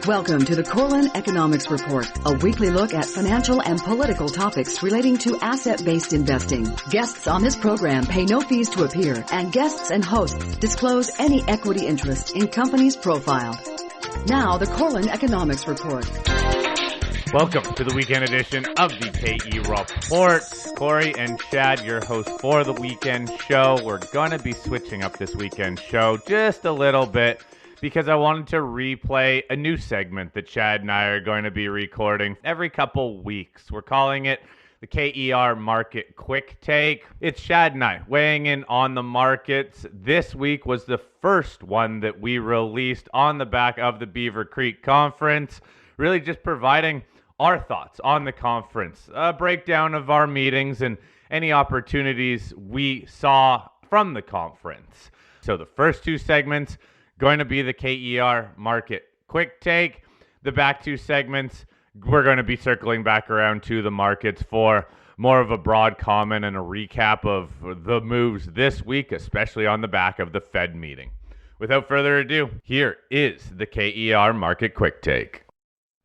Welcome to the Cory Economics Report, a weekly look at financial and political topics relating to asset-based investing. Guests on this program pay no fees to appear, and guests and hosts disclose any equity interest in companies profiled. Now, the Cory Economics Report. Welcome to the weekend edition of the KE Report. Cory and Shad, your host for the weekend show. We're going to be switching up this weekend show just a little bit, because I wanted to replay a new segment that Shad and I are going to be recording every couple weeks. We're calling it the KER Market QuickTake. It's Shad and I weighing in on the markets. This week was the first one that we released on the back of the Beaver Creek conference, really just providing our thoughts on the conference, a breakdown of our meetings and any opportunities we saw from the conference. So the first two segments going to be the KER Market QuickTake. The back two segments, we're going to be circling back around to the markets for more of a broad comment and a recap of the moves this week, especially on the back of the Fed meeting. Without further ado, here is the KER Market QuickTake.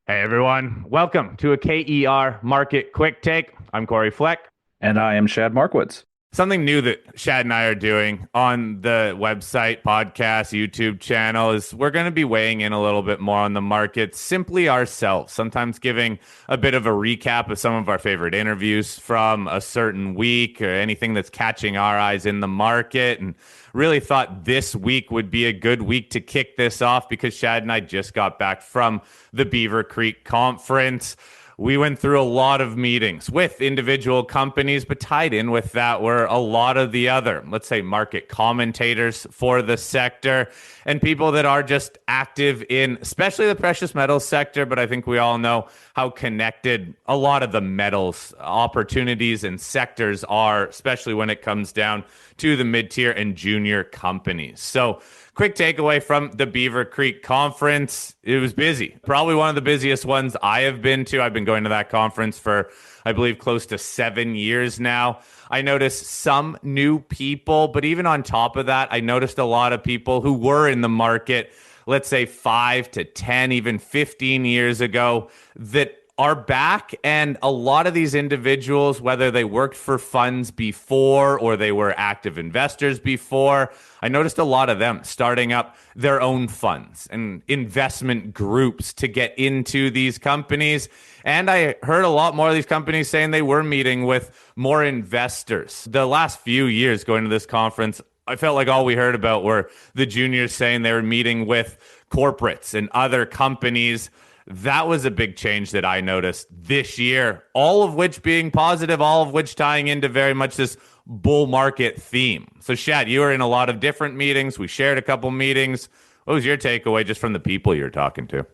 Hey everyone, welcome to a KER Market QuickTake. I'm Corey Fleck. And I am Shad Markowitz. Something new that Shad and I are doing on the website, podcast, YouTube channel is we're going to be weighing in a little bit more on the market simply ourselves, sometimes giving a bit of a recap of some of our favorite interviews from a certain week or anything that's catching our eyes in the market. And really thought this week would be a good week to kick this off because Shad and I just got back from the Beaver Creek conference. We went through a lot of meetings with individual companies, but tied in with that were a lot of the other, let's say, market commentators for the sector and people that are just active in, especially the precious metals sector. But I think we all know how connected a lot of the metals opportunities and sectors are, especially when it comes down to the mid-tier and junior companies. So quick takeaway from the Beaver Creek conference. It was busy. Probably one of the busiest ones I have been to. I've been going to that conference for, I believe, close to 7 years now. I noticed some new people, but even on top of that, I noticed a lot of people who were in the market, let's say 5 to 10, even 15 years ago, that are back. And a lot of these individuals, whether they worked for funds before or they were active investors before, I noticed a lot of them starting up their own funds and investment groups to get into these companies. And I heard a lot more of these companies saying they were meeting with more investors. The last few years going to this conference, I felt like all we heard about were the juniors saying they were meeting with corporates and other companies. That was a big change that I noticed this year, all of which being positive, all of which tying into very much this bull market theme. So Shad, you were in a lot of different meetings. We shared a couple meetings. What was your takeaway just from the people you're talking to?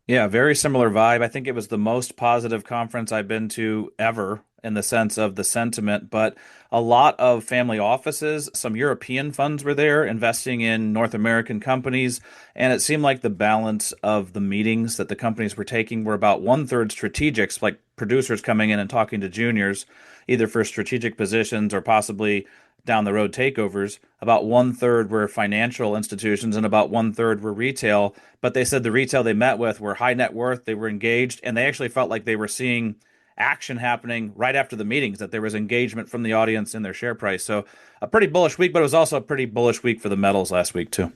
Yeah, very similar vibe. I think it was the most positive conference I've been to ever in the sense of the sentiment, but a lot of family offices, some European funds were there investing in North American companies, and it seemed like the balance of the meetings that the companies were taking were about 1/3 strategics, like producers coming in and talking to juniors, either for strategic positions or possibly down the road takeovers. About 1/3 were financial institutions and about 1/3 were retail. But they said the retail they met with were high net worth, they were engaged, and they actually felt like they were seeing action happening right after the meetings, that there was engagement from the audience in their share price. So a pretty bullish week, but it was also a pretty bullish week for the metals last week too.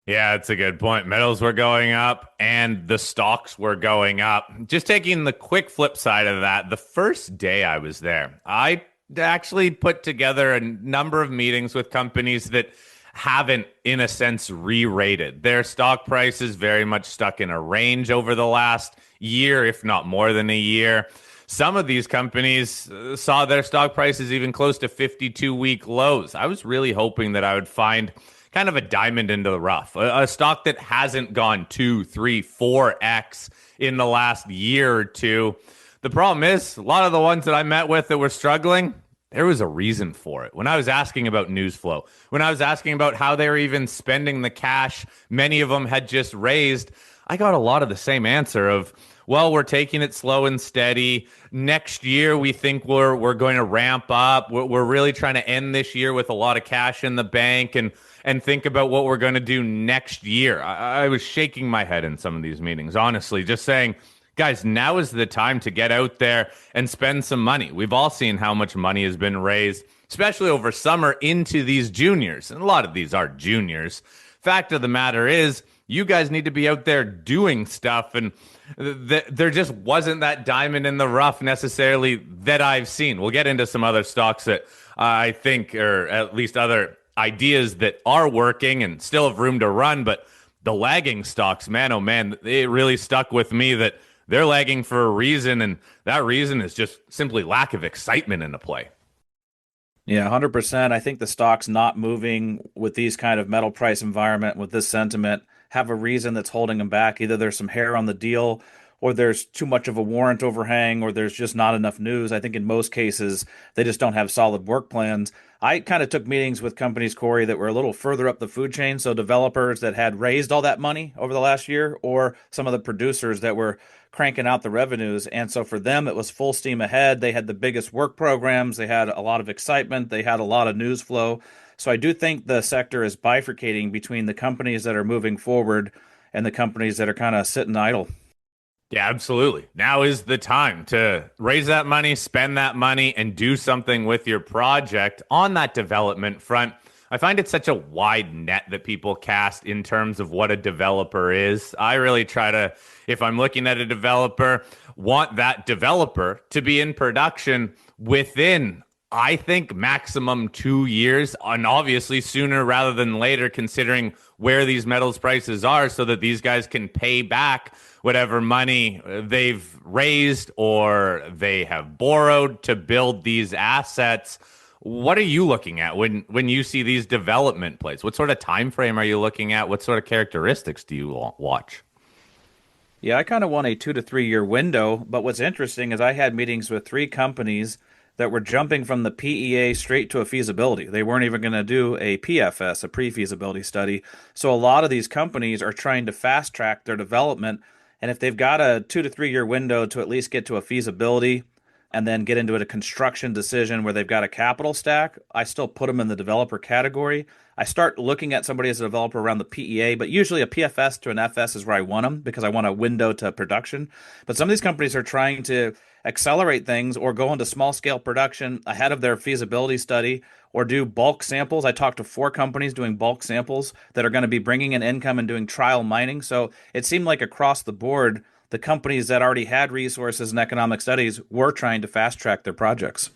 Yeah, that's a good point. Metals were going up and the stocks were going up. Just taking the quick flip side of that, the first day I was there, I actually put together a number of meetings with companies that haven't, in a sense, re-rated. Their stock price is very much stuck in a range over the last year, if not more than a year. Some of these companies saw their stock prices even close to 52-week lows. I was really hoping that I would find kind of a diamond into the rough, a stock that hasn't gone 2, 3, 4x in the last year or two. The problem is, a lot of the ones that I met with that were struggling, there was a reason for it. When I was asking about news flow, when I was asking about how they were even spending the cash many of them had just raised, I got a lot of the same answer of, well, we're taking it slow and steady. Next year, we think we're going to ramp up. We're really trying to end this year with a lot of cash in the bank and think about what we're going to do next year. I was shaking my head in some of these meetings, honestly, just saying, guys, now is the time to get out there and spend some money. We've all seen how much money has been raised, especially over summer, into these juniors. And a lot of these are juniors. Fact of the matter is, you guys need to be out there doing stuff. And there just wasn't that diamond in the rough necessarily that I've seen. We'll get into some other stocks that I think, or at least other ideas that are working and still have room to run. But the lagging stocks, man, oh man, it really stuck with me that they're lagging for a reason. And that reason is just simply lack of excitement in the play. Yeah, 100%. I think the stocks not moving with these kind of metal price environment, with this sentiment, have a reason that's holding them back. Either there's some hair on the deal, or there's too much of a warrant overhang, or there's just not enough news. I think in most cases, they just don't have solid work plans. I kind of took meetings with companies, Cory, that were a little further up the food chain. So developers that had raised all that money over the last year, or some of the producers that were cranking out the revenues. And so for them, it was full steam ahead. They had the biggest work programs. They had a lot of excitement. They had a lot of news flow. So I do think the sector is bifurcating between the companies that are moving forward and the companies that are kind of sitting idle. Yeah, absolutely. Now is the time to raise that money, spend that money, and do something with your project on that development front. I find it such a wide net that people cast in terms of what a developer is. I really try to, if I'm looking at a developer, want that developer to be in production within, I think, maximum 2 years, and obviously sooner rather than later, considering where these metals prices are, so that these guys can pay back whatever money they've raised or they have borrowed to build these assets. What are you looking at when you see these development plays? What sort of time frame are you looking at? What sort of characteristics do you watch? Yeah, I kind of want a 2 to 3 year window. But what's interesting is I had meetings with 3 companies that were jumping from the PEA straight to a feasibility. They weren't even going to do a PFS, a pre-feasibility study. So a lot of these companies are trying to fast track their development. And if they've got a 2 to 3 year window to at least get to a feasibility and then get into a construction decision where they've got a capital stack, I still put them in the developer category. I start looking at somebody as a developer around the PEA, but usually a PFS to an FS is where I want them because I want a window to production. But some of these companies are trying to accelerate things or go into small scale production ahead of their feasibility study or do bulk samples. I talked to 4 companies doing bulk samples that are going to be bringing in income and doing trial mining. So it seemed like across the board, the companies that already had resources and economic studies were trying to fast track their projects.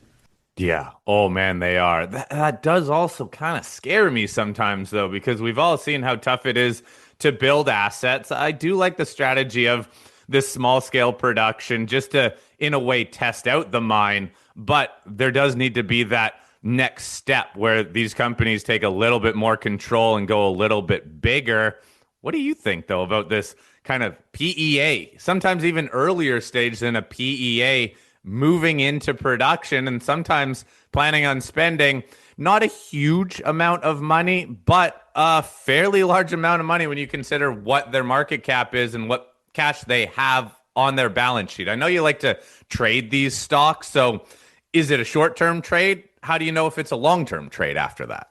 Yeah. Oh, man, they are. That does also kind of scare me sometimes, though, because we've all seen how tough it is to build assets. I do like the strategy of this small scale production just to, in a way, test out the mine. But there does need to be that next step where these companies take a little bit more control and go a little bit bigger. What do you think, though, about this kind of PEA, sometimes even earlier stage than a PEA, moving into production and sometimes planning on spending not a huge amount of money, but a fairly large amount of money when you consider what their market cap is and what cash they have on their balance sheet? I know you like to trade these stocks. So is it a short-term trade? How do you know if it's a long-term trade after that?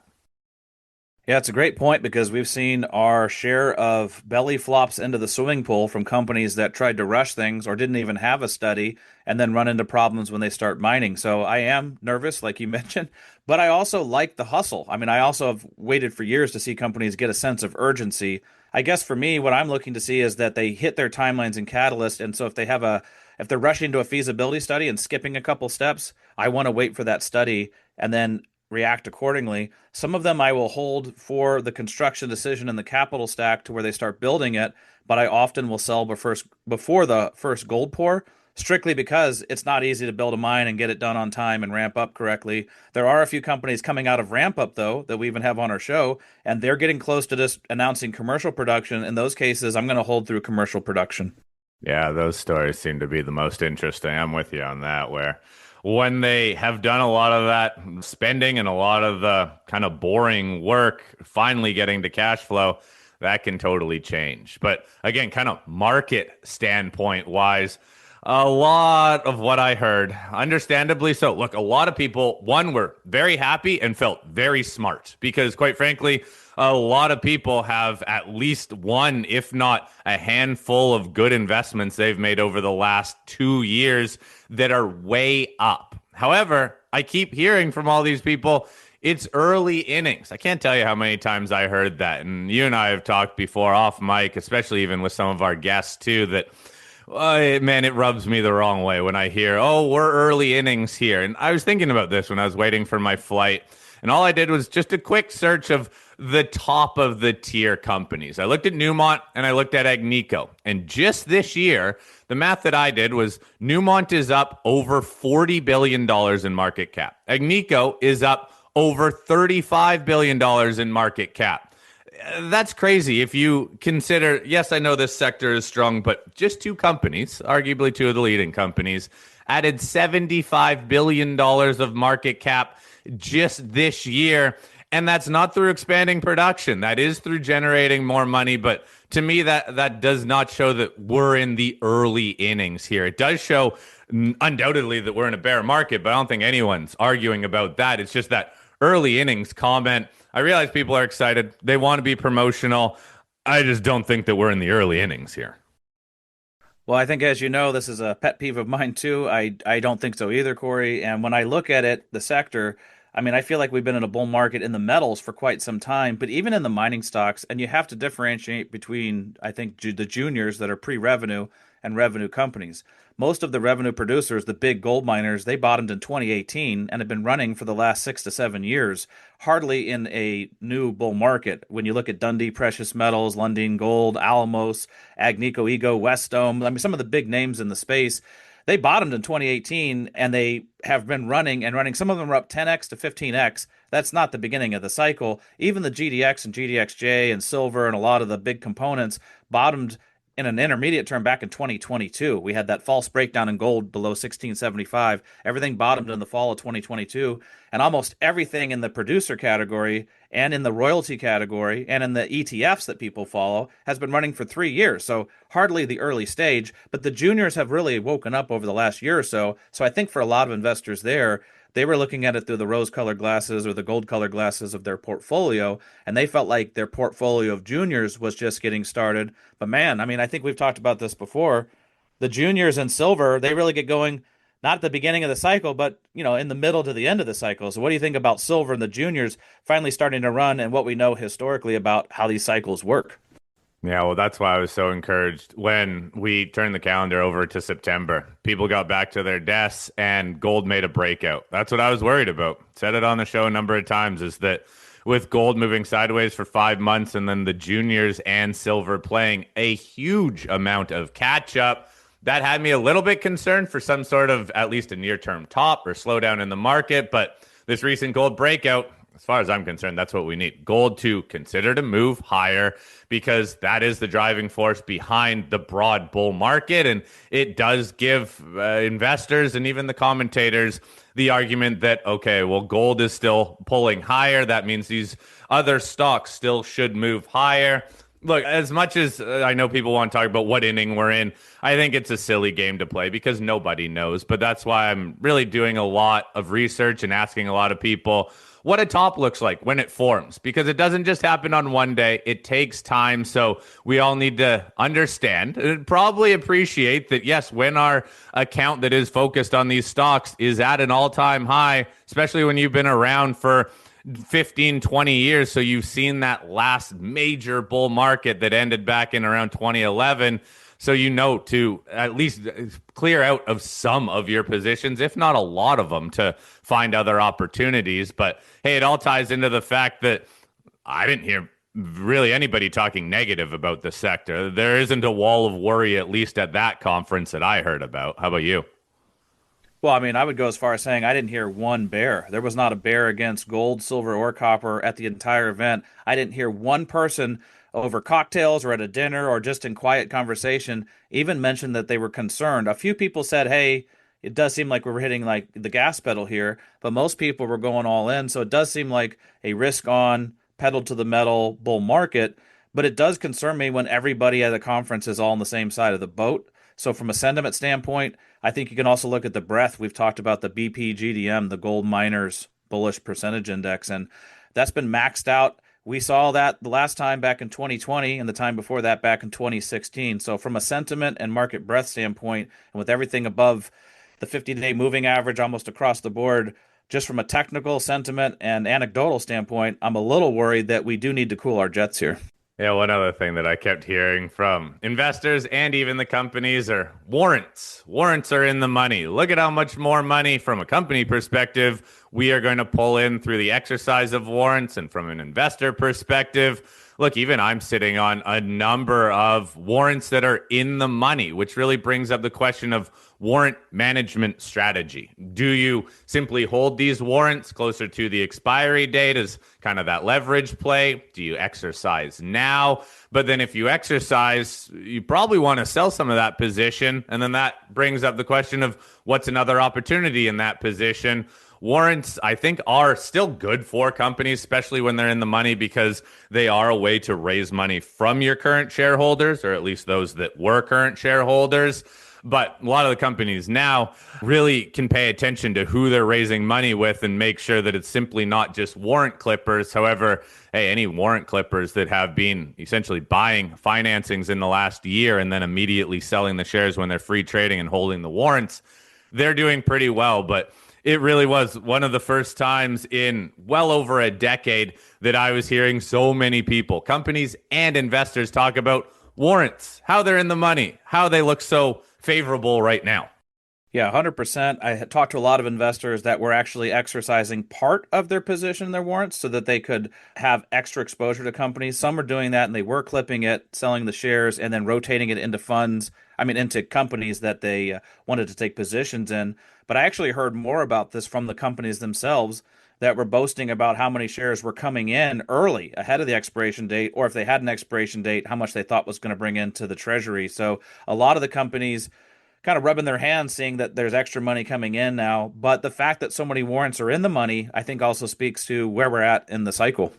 Yeah, it's a great point because we've seen our share of belly flops into the swimming pool from companies that tried to rush things or didn't even have a study and then run into problems when they start mining. So I am nervous, like you mentioned, but I also like the hustle. I mean, I also have waited for years to see companies get a sense of urgency. I guess for me, what I'm looking to see is that they hit their timelines and catalyst. And so if they're rushing to a feasibility study and skipping a couple steps, I want to wait for that study and then react accordingly. Some of them I will hold for the construction decision and the capital stack to where they start building it, but I often will sell before the first gold pour, strictly because it's not easy to build a mine and get it done on time and ramp up correctly. There are a few companies coming out of ramp up, though, that we even have on our show, and they're getting close to just announcing commercial production. In those cases, I'm going to hold through commercial production. Yeah, those stories seem to be the most interesting. I'm with you on that, where when they have done a lot of that spending and a lot of the kind of boring work, finally getting to cash flow, that can totally change. But again, kind of market standpoint wise, a lot of what I heard, understandably so. Look, a lot of people, one, were very happy and felt very smart because, quite frankly, a lot of people have at least one, if not a handful of good investments they've made over the last 2 years that are way up. However, I keep hearing from all these people, it's early innings. I can't tell you how many times I heard that. And you and I have talked before off mic, especially even with some of our guests too, that man, it rubs me the wrong way when I hear, oh, we're early innings here. And I was thinking about this when I was waiting for my flight. And all I did was just a quick search of the top of the tier companies. I looked at Newmont and I looked at Agnico. And just this year, the math that I did was Newmont is up over $40 billion in market cap. Agnico is up over $35 billion in market cap. That's crazy if you consider, yes, I know this sector is strong, but just two companies, arguably two of the leading companies, added $75 billion of market cap just this year. And that's not through expanding production. That is through generating more money. But to me, that does not show that we're in the early innings here. It does show undoubtedly that we're in a bear market, but I don't think anyone's arguing about that. It's just that early innings comment. I realize people are excited. They want to be promotional. I just don't think that we're in the early innings here. Well, I think, as you know, this is a pet peeve of mine too. I don't think so either, Corey. And when I look at it, the sector, I mean, I feel like we've been in a bull market in the metals for quite some time, but even in the mining stocks, and you have to differentiate between, I think, the juniors that are pre-revenue and revenue companies. Most of the revenue producers, the big gold miners, they bottomed in 2018 and have been running for the last 6 to 7 years, hardly in a new bull market. When you look at Dundee Precious Metals, Lundin Gold, Alamos, Agnico Eagle, Wesdome, I mean, some of the big names in the space, they bottomed in 2018 and they have been running and running. Some of them are up 10x to 15x. That's not the beginning of the cycle. Even the GDX and GDXJ and silver and a lot of the big components bottomed in an intermediate term back in 2022. We had that false breakdown in gold below 1675. Everything bottomed in the fall of 2022. And almost everything in the producer category and in the royalty category and in the ETFs that people follow has been running for 3 years. So hardly the early stage, but the juniors have really woken up over the last year or so. So I think for a lot of investors there, they were looking at it through the rose-colored glasses or the gold-colored glasses of their portfolio, and they felt like their portfolio of juniors was just getting started. But man, I mean, I think we've talked about this before. The juniors and silver, they really get going not at the beginning of the cycle, but in the middle to the end of the cycle. So what do you think about silver and the juniors finally starting to run and what we know historically about how these cycles work? Yeah, well, that's why I was so encouraged when we turned the calendar over to September. People got back to their desks and gold made a breakout. That's what I was worried about. Said it on the show a number of times, is that with gold moving sideways for 5 months and then the juniors and silver playing a huge amount of catch up, that had me a little bit concerned for some sort of at least a near-term top or slowdown in the market. But this recent gold breakout, as far as I'm concerned, that's what we need. Gold to consider to move higher because that is the driving force behind the broad bull market. And it does give investors and even the commentators the argument that, okay, well, gold is still pulling higher. That means these other stocks still should move higher. Look, as much as I know people want to talk about what inning we're in, I think it's a silly game to play because nobody knows. But that's why I'm really doing a lot of research and asking a lot of people what a top looks like when it forms, because it doesn't just happen on one day. It takes time. So we all need to understand and probably appreciate that, yes, when our account that is focused on these stocks is at an all-time high, especially when you've been around for 15, 20 years. So you've seen that last major bull market that ended back in around 2011. So to at least clear out of some of your positions, if not a lot of them, to find other opportunities. But hey, it all ties into the fact that I didn't hear really anybody talking negative about the sector. There isn't a wall of worry, at least at that conference that I heard about. How about you? Well, I mean, I would go as far as saying I didn't hear one bear. There was not a bear against gold, silver, or copper at the entire event. I didn't hear one person over cocktails or at a dinner or just in quiet conversation even mention that they were concerned. A few people said, hey, it does seem like we're hitting like the gas pedal here, but most people were going all in. So it does seem like a risk on pedal to the metal bull market. but it does concern me when everybody at a conference is all on the same side of the boat. So from a sentiment standpoint, I think you can also look at the breadth. We've talked about the BPGDM, the gold miners bullish percentage index, and that's been maxed out. We saw that the last time back in 2020 and the time before that back in 2016. So from a sentiment and market breadth standpoint, and with everything above the 50-day moving average almost across the board, just from a technical sentiment and anecdotal standpoint, I'm a little worried that we do need to cool our jets here. Yeah, one other thing that I kept hearing from investors and even the companies are warrants. Warrants are in the money. Look at how much more money from a company perspective we are going to pull in through the exercise of warrants. And from an investor perspective, look, even I'm sitting on a number of warrants that are in the money, which really brings up the question of warrant management strategy. Do you simply hold these warrants closer to the expiry date as kind of that leverage play? Do you exercise now? But then if you exercise, you probably want to sell some of that position. And then that brings up the question of what's another opportunity in that position. Warrants, I think, are still good for companies, especially when they're in the money, because they are a way to raise money from your current shareholders, or at least those that were current shareholders. But a lot of the companies now really can pay attention to who they're raising money with and make sure that it's simply not just warrant clippers. However, hey, any warrant clippers that have been essentially buying financings in the last year and then immediately selling the shares when they're free trading and holding the warrants, they're doing pretty well. But it really was one of the first times in well over a decade that I was hearing so many people, companies and investors, talk about warrants, how they're in the money, how they look so favorable right now. Yeah, 100%. I had talked to a lot of investors that were actually exercising part of their position in their warrants so that they could have extra exposure to companies. Some are doing that and they were clipping it, selling the shares, and then rotating it into into companies that they wanted to take positions in. But I actually heard more about this from the companies themselves that were boasting about how many shares were coming in early ahead of the expiration date, or if they had an expiration date, how much they thought was going to bring into the treasury. So a lot of the companies kind of rubbing their hands seeing that there's extra money coming in now. But the fact that so many warrants are in the money, I think also speaks to where we're at in the cycle.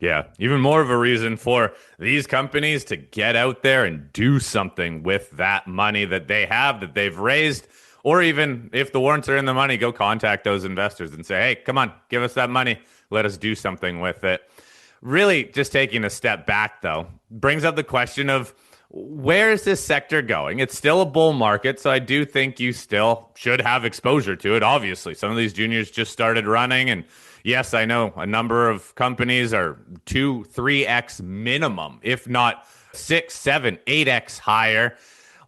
Yeah, even more of a reason for these companies to get out there and do something with that money that they have, that they've raised. Or even if the warrants are in the money, go contact those investors and say, hey, come on, give us that money. Let us do something with it. Really, just taking a step back, though, brings up the question of where is this sector going? It's still a bull market, so I do think you still should have exposure to it. Obviously, some of these juniors just started running, and yes, I know a number of companies are 2, 3x minimum, if not 6, 7, 8x higher.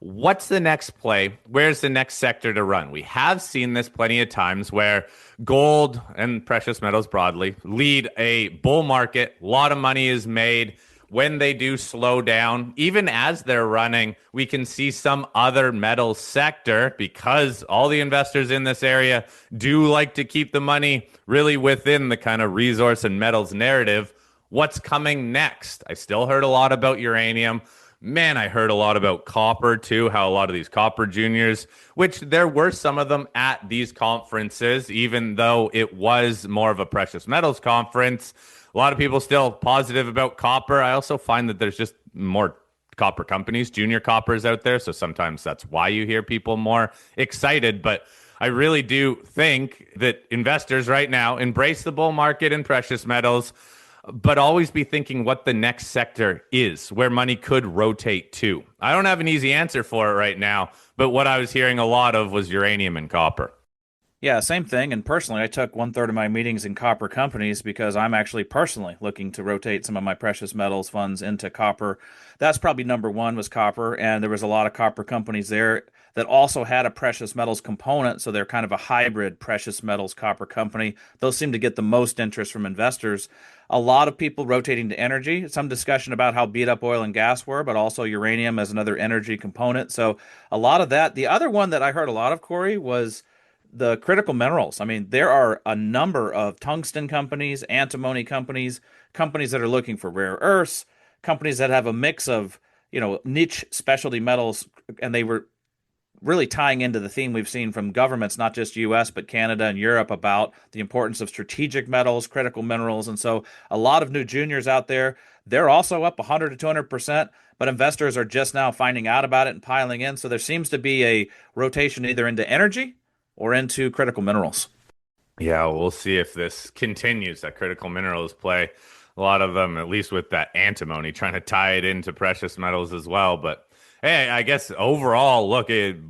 What's the next play? Where's the next sector to run? We have seen this plenty of times where gold and precious metals broadly lead a bull market. A lot of money is made. When they do slow down, even as they're running, we can see some other metals sector, because all the investors in this area do like to keep the money really within the kind of resource and metals narrative. What's coming next? I still heard a lot about uranium. Man, I heard a lot about copper too, how a lot of these copper juniors, which there were some of them at these conferences, even though it was more of a precious metals conference. A lot of people still positive about copper. I also find that there's just more copper companies, junior coppers out there. So sometimes that's why you hear people more excited. But I really do think that investors right now embrace the bull market in precious metals, but always be thinking what the next sector is, where money could rotate to. I don't have an easy answer for it right now, but what I was hearing a lot of was uranium and copper. Yeah, same thing. And personally, I took 1/3 of my meetings in copper companies because I'm actually personally looking to rotate some of my precious metals funds into copper. That's probably number one, was copper. And there was a lot of copper companies there that also had a precious metals component. So they're kind of a hybrid precious metals copper company. Those seem to get the most interest from investors. A lot of people rotating to energy. Some discussion about how beat up oil and gas were, but also uranium as another energy component. So a lot of that. The other one that I heard a lot of, Cory, was the critical minerals. I mean, there are a number of tungsten companies, antimony companies, companies that are looking for rare earths, companies that have a mix of, niche specialty metals, and they were really tying into the theme we've seen from governments, not just US, but Canada and Europe, about the importance of strategic metals, critical minerals. And so a lot of new juniors out there they're also up 100 to 200%, but investors are just now finding out about it and piling in. So there seems to be a rotation either into energy or into critical minerals. Yeah, we'll see if this continues. That critical minerals play a lot of them, at least with that antimony, trying to tie it into precious metals as well. But hey, I guess overall, look,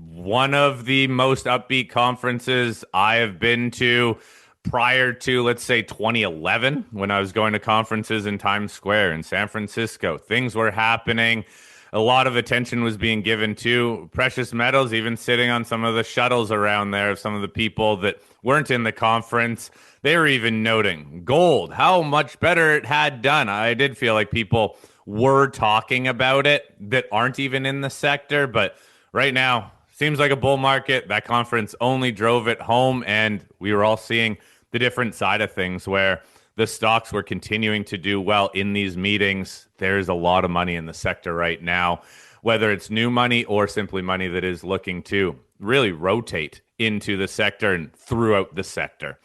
one of the most upbeat conferences I have been to prior to, let's say, 2011, when I was going to conferences in Times Square in San Francisco. Things were happening. A lot of attention was being given to precious metals, even sitting on some of the shuttles around there of some of the people that weren't in the conference. They were even noting gold, how much better it had done. I did feel like people were talking about it that aren't even in the sector, but right now seems like a bull market. That conference only drove it home, and we were all seeing the different side of things where the stocks were continuing to do well in these meetings. There's a lot of money in the sector right now, whether it's new money or simply money that is looking to really rotate into the sector and throughout the sector.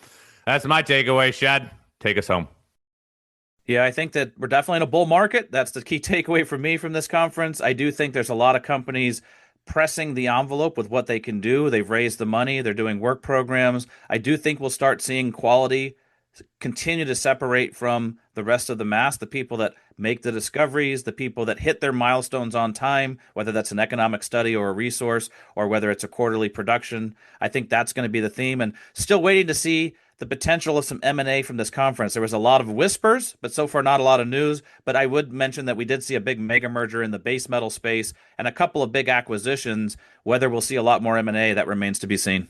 That's my takeaway. Shad, take us home. Yeah, I think that we're definitely in a bull market. That's the key takeaway for me from this conference. I do think there's a lot of companies pressing the envelope with what they can do. They've raised the money. They're doing work programs. I do think we'll start seeing quality continue to separate from the rest of the mass, the people that make the discoveries, the people that hit their milestones on time, whether that's an economic study or a resource, or whether it's a quarterly production. I think that's going to be the theme, and still waiting to see the potential of some M&A from this conference. There was a lot of whispers, but so far not a lot of news. But I would mention that we did see a big mega merger in the base metal space and a couple of big acquisitions. Whether we'll see a lot more M&A, that remains to be seen.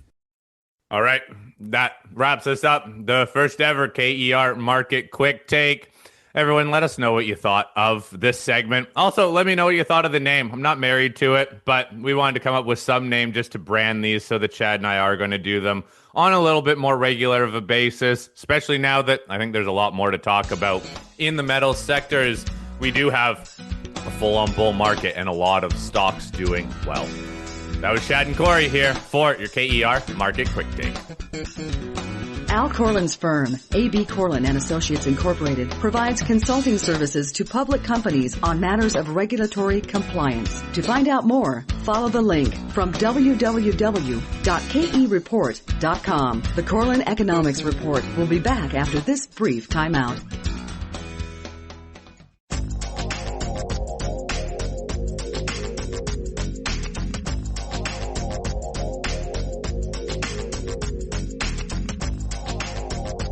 All right, that wraps us up. The first ever KER Market Quick Take. Everyone, let us know what you thought of this segment. Also, let me know what you thought of the name. I'm not married to it, but we wanted to come up with some name just to brand these so that Chad and I are going to do them on a little bit more regular of a basis, especially now that I think there's a lot more to talk about in the metals sector, as we do have a full-on bull market and a lot of stocks doing well. That was Shad and Cory here for your KER Market Quick Take. Al Corlin's firm, A.B. Corlin and Associates Incorporated, provides consulting services to public companies on matters of regulatory compliance. To find out more, follow the link from www.kereport.com. The Corlin Economics Report will be back after this brief timeout.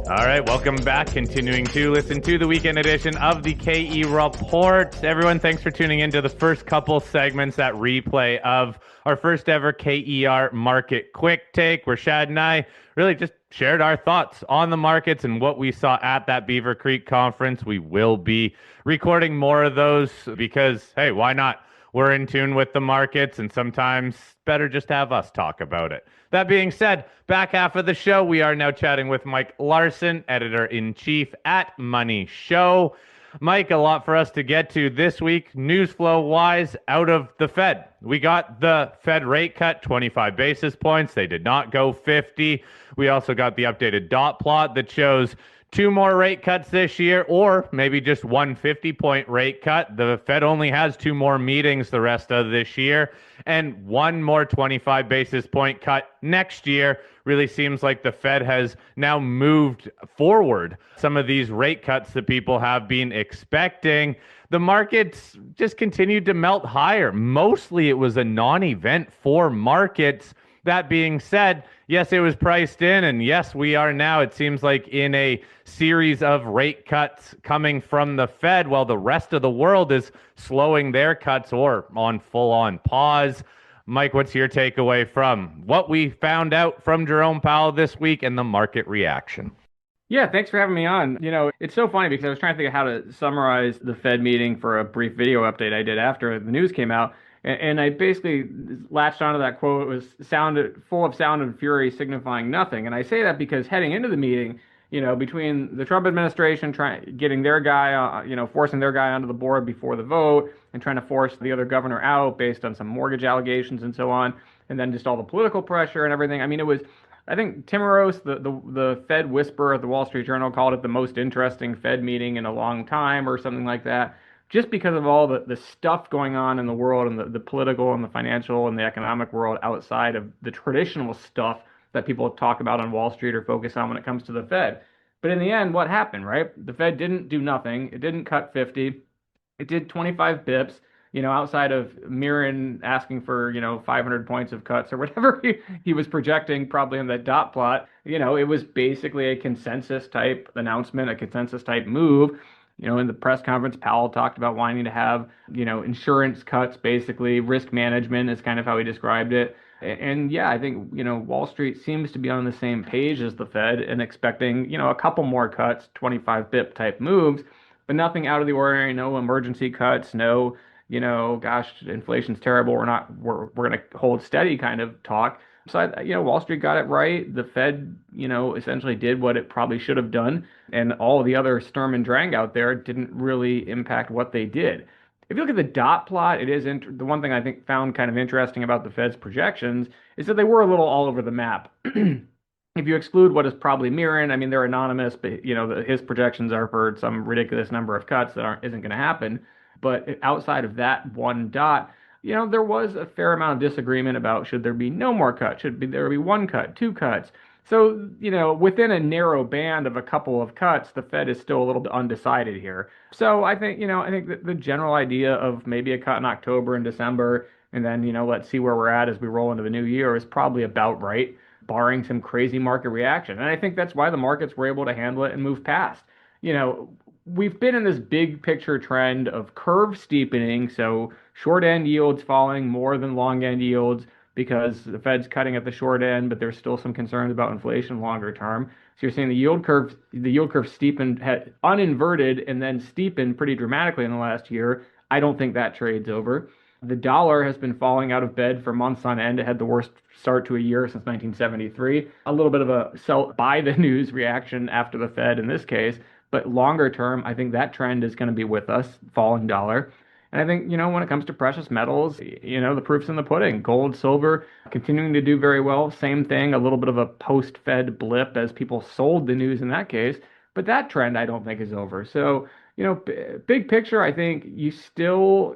All right, welcome back. Continuing to listen to the weekend edition of the KE Report. Everyone, thanks for tuning into the first couple segments, that replay of our first ever KER Market Quick Take, where Shad and I really just shared our thoughts on the markets and what we saw at that Beaver Creek conference. We will be recording more of those because, hey, why not? We're in tune with the markets, and sometimes better just have us talk about it. That being said, back half of the show, we are now chatting with Mike Larson, editor-in-chief at Money Show. Mike, a lot for us to get to this week, news flow-wise, out of the Fed. We got the Fed rate cut, 25 basis points. They did not go 50. We also got the updated dot plot that shows 2 more rate cuts this year, or maybe just one 50-point rate cut. The Fed only has 2 more meetings the rest of this year, and 1 more 25 basis point cut next year. Really seems like the Fed has now moved forward some of these rate cuts that people have been expecting. The markets just continued to melt higher. Mostly it was a non-event for markets. That being said, yes, it was priced in, and yes, we are now, it seems like, in a series of rate cuts coming from the Fed, while the rest of the world is slowing their cuts or on full-on pause. Mike, what's your takeaway from what we found out from Jerome Powell this week and the market reaction? Yeah, thanks for having me on. You know, it's so funny because I was trying to think of how to summarize the Fed meeting for a brief video update I did after the news came out. And I basically latched onto that quote. It was full of sound and fury, signifying nothing. And I say that because heading into the meeting, you know, between the Trump administration getting their guy, forcing their guy onto the board before the vote, and trying to force the other governor out based on some mortgage allegations and so on, and then just all the political pressure and everything. I mean, it was I think Timorous, the Fed whisperer at the Wall Street Journal, called it the most interesting Fed meeting in a long time or something like that, just because of all the stuff going on in the world and the political and the financial and the economic world outside of the traditional stuff that people talk about on Wall Street or focus on when it comes to the Fed. But in the end, what happened, right? The Fed didn't do nothing. It didn't cut 50. It did 25 bips, outside of Mirren asking for, 500 points of cuts or whatever he was projecting probably in that dot plot. It was basically a consensus type announcement, a consensus type move. In the press conference, Powell talked about wanting to have, insurance cuts, basically risk management is kind of how he described it. And yeah, I think, Wall Street seems to be on the same page as the Fed and expecting, a couple more cuts, 25 bip type moves, but nothing out of the ordinary, no emergency cuts, no, gosh, inflation's terrible. We're going to hold steady kind of talk. So, Wall Street got it right. The Fed, essentially did what it probably should have done. And all the other Sturm and Drang out there didn't really impact what they did. If you look at the dot plot, it is the one thing I think found kind of interesting about the Fed's projections is that they were a little all over the map. If you exclude what is probably Mirren, I mean, they're anonymous, but, his projections are for some ridiculous number of cuts that isn't going to happen. But outside of that one dot, there was a fair amount of disagreement about should there be no more cuts, there be one cut, two cuts. So, within a narrow band of a couple of cuts, the Fed is still a little bit undecided here. So I think, that the general idea of maybe a cut in October and December, and then, let's see where we're at as we roll into the new year is probably about right, barring some crazy market reaction. And I think that's why the markets were able to handle it and move past. We've been in this big picture trend of curve steepening, so short end yields falling more than long end yields because the Fed's cutting at the short end, but there's still some concerns about inflation longer term. So you're seeing the yield curve steepened, had uninverted and then steepened pretty dramatically in the last year. I don't think that trade's over. The dollar has been falling out of bed for months on end. It had the worst start to a year since 1973. A little bit of a sell by the news reaction after the Fed in this case. But longer term, I think that trend is going to be with us, falling dollar. And I think, when it comes to precious metals, the proof's in the pudding. Gold, silver, continuing to do very well. Same thing, a little bit of a post-Fed blip as people sold the news in that case. But that trend, I don't think is over. So, big picture, I think you still,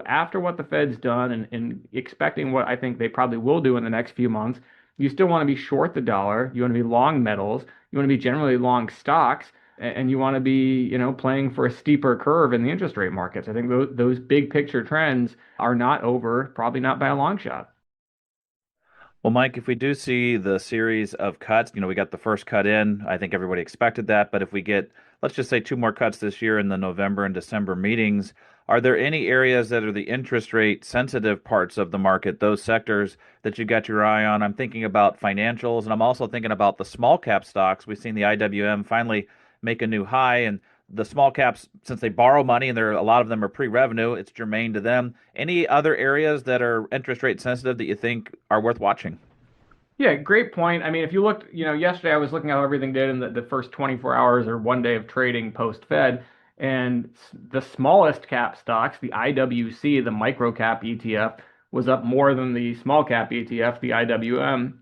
after what the Fed's done and expecting what I think they probably will do in the next few months, you still want to be short the dollar. You want to be long metals. You want to be generally long stocks. And you want to be, playing for a steeper curve in the interest rate markets. I think those big picture trends are not over, probably not by a long shot. Well, Mike, if we do see the series of cuts, we got the first cut in. I think everybody expected that. But if we get, let's just say, two more cuts this year in the November and December meetings, are there any areas that are the interest rate sensitive parts of the market, those sectors that you got your eye on? I'm thinking about financials, and I'm also thinking about the small cap stocks. We've seen the IWM finally make a new high, and the small caps, since they borrow money and a lot of them are pre-revenue, it's germane to them. Any other areas that are interest rate sensitive that you think are worth watching? Yeah, great point. I mean, if you looked, yesterday I was looking at how everything did in the first 24 hours or one day of trading post-Fed, and the smallest cap stocks, the IWC, the micro cap ETF, was up more than the small cap ETF, the IWM,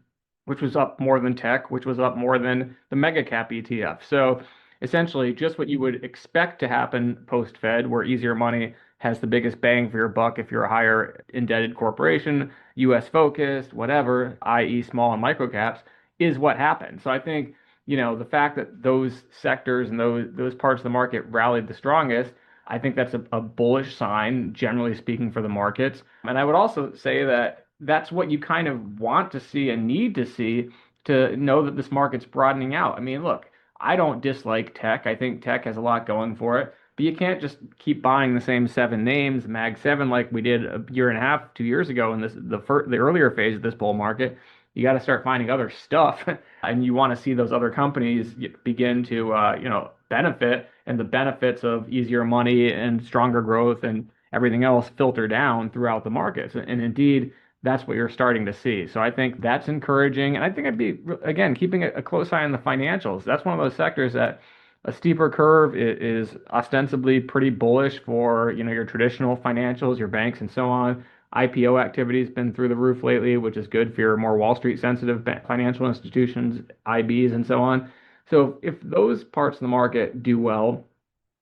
which was up more than tech, which was up more than the mega cap ETF. So essentially just what you would expect to happen post-Fed, where easier money has the biggest bang for your buck if you're a higher indebted corporation, U.S. focused, whatever, i.e. small and micro caps, is what happened. So I think, the fact that those sectors and those parts of the market rallied the strongest, I think that's a bullish sign, generally speaking, for the markets. And I would also say that that's what you kind of want to see and need to see to know that this market's broadening out. I mean, look, I don't dislike tech. I think tech has a lot going for it, but you can't just keep buying the same 7 names, Mag 7, like we did a year and a half, 2 years ago in the earlier phase of this bull market. You got to start finding other stuff, and you want to see those other companies begin to, benefit, and the benefits of easier money and stronger growth and everything else filter down throughout the markets. And indeed, that's what you're starting to see. So I think that's encouraging. And I think I'd be, again, keeping a close eye on the financials. That's one of those sectors that a steeper curve is ostensibly pretty bullish for, your traditional financials, your banks and so on. IPO activity has been through the roof lately, which is good for your more Wall Street sensitive financial institutions, IBs, and so on. So if those parts of the market do well,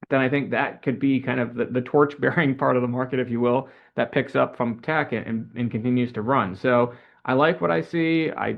then I think that could be kind of the torch bearing part of the market, if you will, that picks up from tech and continues to run. So I like what I see. I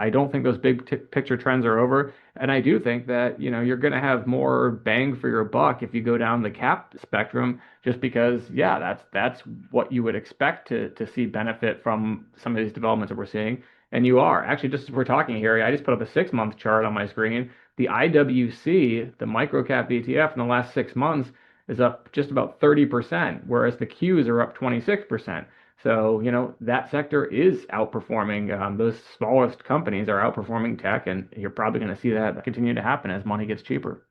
don't think those big picture trends are over. And I do think that, you're going to have more bang for your buck if you go down the cap spectrum, just because, yeah, that's what you would expect to see benefit from some of these developments that we're seeing. And you are. Actually, just as we're talking here, I just put up a 6-month chart on my screen. The IWC, the microcap ETF, in the last 6 months is up just about 30%, whereas the Qs are up 26%. So, that sector is outperforming. Those smallest companies are outperforming tech, and you're probably going to see that continue to happen as money gets cheaper.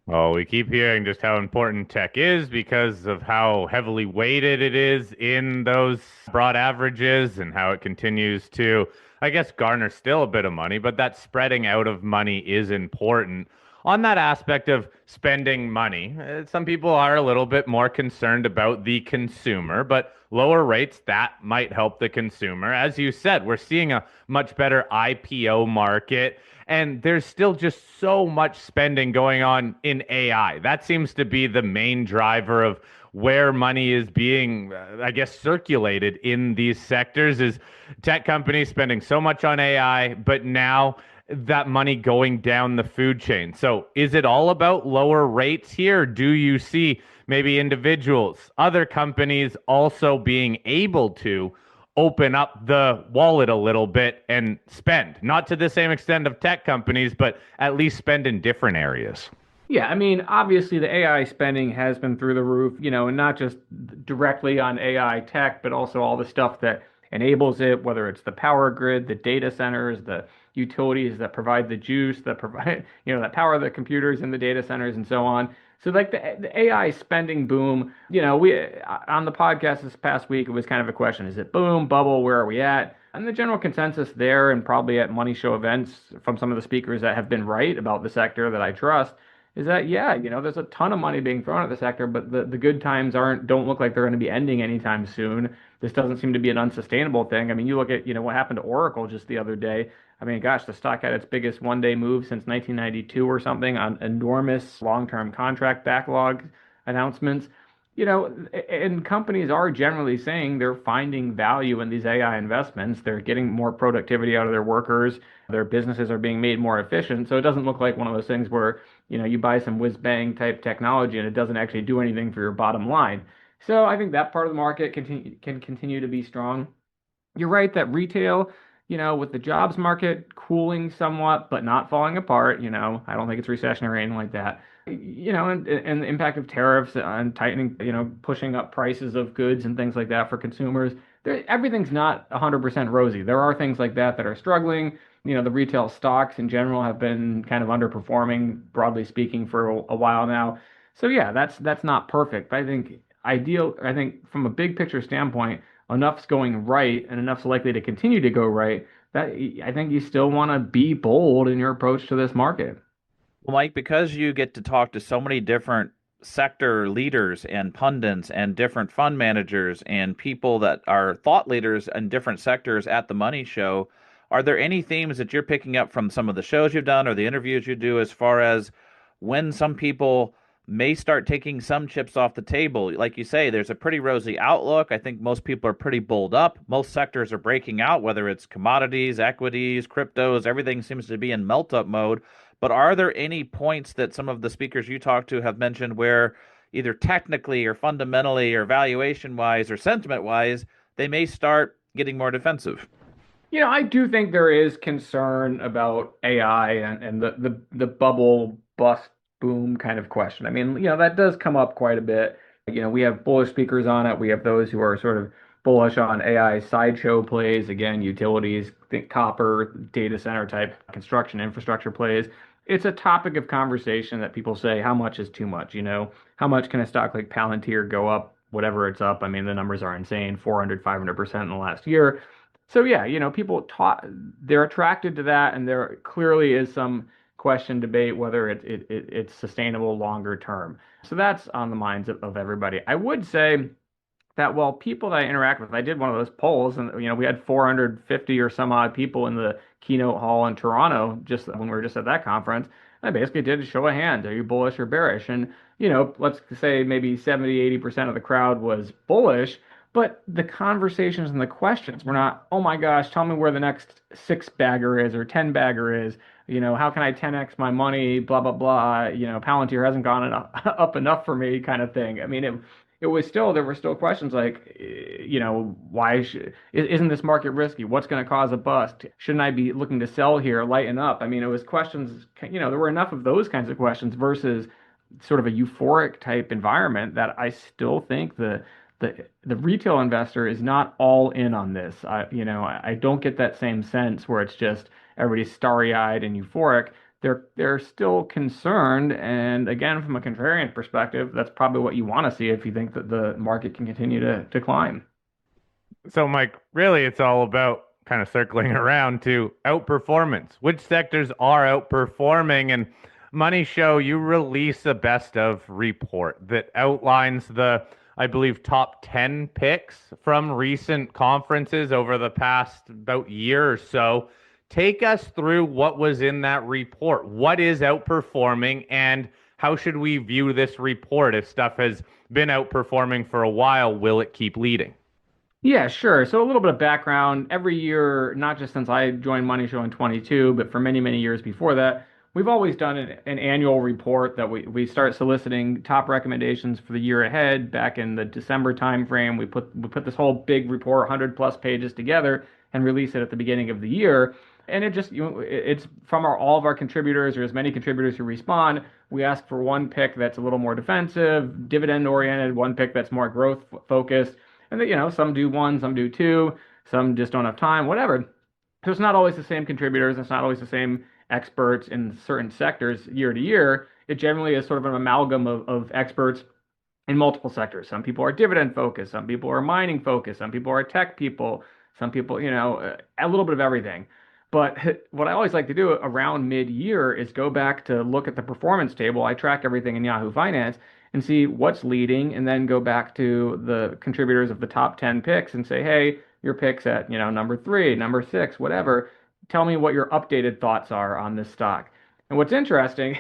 Oh, we keep hearing just how important tech is because of how heavily weighted it is in those broad averages and how it continues to, I guess, garner still a bit of money, but that spreading out of money is important. On that aspect of spending money, some people are a little bit more concerned about the consumer, but lower rates, that might help the consumer. As you said, we're seeing a much better IPO market. And there's still just so much spending going on in AI. That seems to be the main driver of where money is being, I guess, circulated in these sectors is tech companies spending so much on AI, but now that money going down the food chain. So is it all about lower rates here? Do you see maybe individuals, other companies also being able to open up the wallet a little bit and spend, not to the same extent of tech companies, but at least spend in different areas? Yeah, I mean, obviously the AI spending has been through the roof, and not just directly on AI tech, but also all the stuff that enables it, whether it's the power grid, the data centers, the utilities that provide the juice, that provide, that power the computers in the data centers and so on. So like the AI spending boom, we on the podcast this past week, it was kind of a question: is it boom, bubble? Where are we at? And the general consensus there, and probably at money show events from some of the speakers that have been right about the sector that I trust, is that yeah, there's a ton of money being thrown at the sector, but the good times don't look like they're going to be ending anytime soon. This doesn't seem to be an unsustainable thing. I mean, you look at what happened to Oracle just the other day. I mean, gosh, the stock had its biggest one-day move since 1992 or something on enormous long-term contract backlog announcements. And companies are generally saying they're finding value in these AI investments. They're getting more productivity out of their workers. Their businesses are being made more efficient. So it doesn't look like one of those things where, you buy some whiz bang type technology and it doesn't actually do anything for your bottom line. So I think that part of the market can continue to be strong. You're right that retail, with the jobs market cooling somewhat, but not falling apart, I don't think it's recession or anything like that. And the impact of tariffs on tightening, pushing up prices of goods and things like that for consumers. Everything's not 100% rosy. There are things like that are struggling. The retail stocks in general have been kind of underperforming, broadly speaking, for a while now. So yeah, that's not perfect, but I think from a big picture standpoint, enough's going right and enough's likely to continue to go right that I think you still want to be bold in your approach to this market. Well, Mike, because you get to talk to so many different sector leaders and pundits and different fund managers and people that are thought leaders in different sectors at the Money Show, are there any themes that you're picking up from some of the shows you've done or the interviews you do as far as when some people may start taking some chips off the table? Like you say, there's a pretty rosy outlook. I think most people are pretty bulled up. Most sectors are breaking out, whether it's commodities, equities, cryptos, everything seems to be in melt-up mode. But are there any points that some of the speakers you talk to have mentioned where either technically or fundamentally or valuation-wise or sentiment-wise, they may start getting more defensive? I do think there is concern about AI and the bubble bust boom kind of question. I mean, that does come up quite a bit. We have bullish speakers on it. We have those who are sort of bullish on AI sideshow plays, again, utilities, think copper, data center type construction infrastructure plays. It's a topic of conversation that people say, how much is too much? How much can a stock like Palantir go up, whatever it's up? I mean, the numbers are insane, 400, 500% in the last year. So yeah, people they're attracted to that, and there clearly is some question debate whether it's sustainable longer term. So that's on the minds of everybody. I would say that while people that I interact with, I did one of those polls, and we had 450 or some odd people in the keynote hall in Toronto just when we were just at that conference. I basically did a show of hands. Are you bullish or bearish? And let's say maybe 70, 80% of the crowd was bullish, but the conversations and the questions were not, oh my gosh, tell me where the next six bagger is or 10 bagger is. How can I 10x my money? Blah, blah, blah. Palantir hasn't gone up enough for me kind of thing. I mean, it was still, there were still questions like, isn't this market risky? What's going to cause a bust? Shouldn't I be looking to sell here, lighten up? I mean, it was questions, there were enough of those kinds of questions versus sort of a euphoric type environment that I still think the retail investor is not all in on this. I don't get that same sense where it's just everybody's starry-eyed and euphoric. They're still concerned, and again, from a contrarian perspective, that's probably what you want to see if you think that the market can continue to climb. So, Mike, really, it's all about kind of circling around to outperformance. Which sectors are outperforming? And Money Show, you release a best of report that outlines the, I believe, top 10 picks from recent conferences over the past about year or so. Take us through what was in that report. What is outperforming, and how should we view this report? If stuff has been outperforming for a while, will it keep leading? Yeah, sure. So a little bit of background. Every year, not just since I joined Money Show in 22, but for many, many years before that, we've always done an annual report that we start soliciting top recommendations for the year ahead. Back in the December timeframe, we put this whole big report, 100 plus pages together, and release it at the beginning of the year. And it's from all of our contributors, or as many contributors who respond. We ask for one pick that's a little more defensive, dividend oriented, one pick that's more growth focused. And some do one, some do two, some just don't have time, whatever. So it's not always the same contributors. It's not always the same experts in certain sectors year to year. It generally is sort of an amalgam of experts in multiple sectors. Some people are dividend focused. Some people are mining focused. Some people are tech people. Some people, a little bit of everything. But what I always like to do around mid-year is go back to look at the performance table. I track everything in Yahoo Finance and see what's leading, and then go back to the contributors of the top 10 picks and say, hey, your pick's at, number 3, number 6, whatever. Tell me what your updated thoughts are on this stock. And what's interesting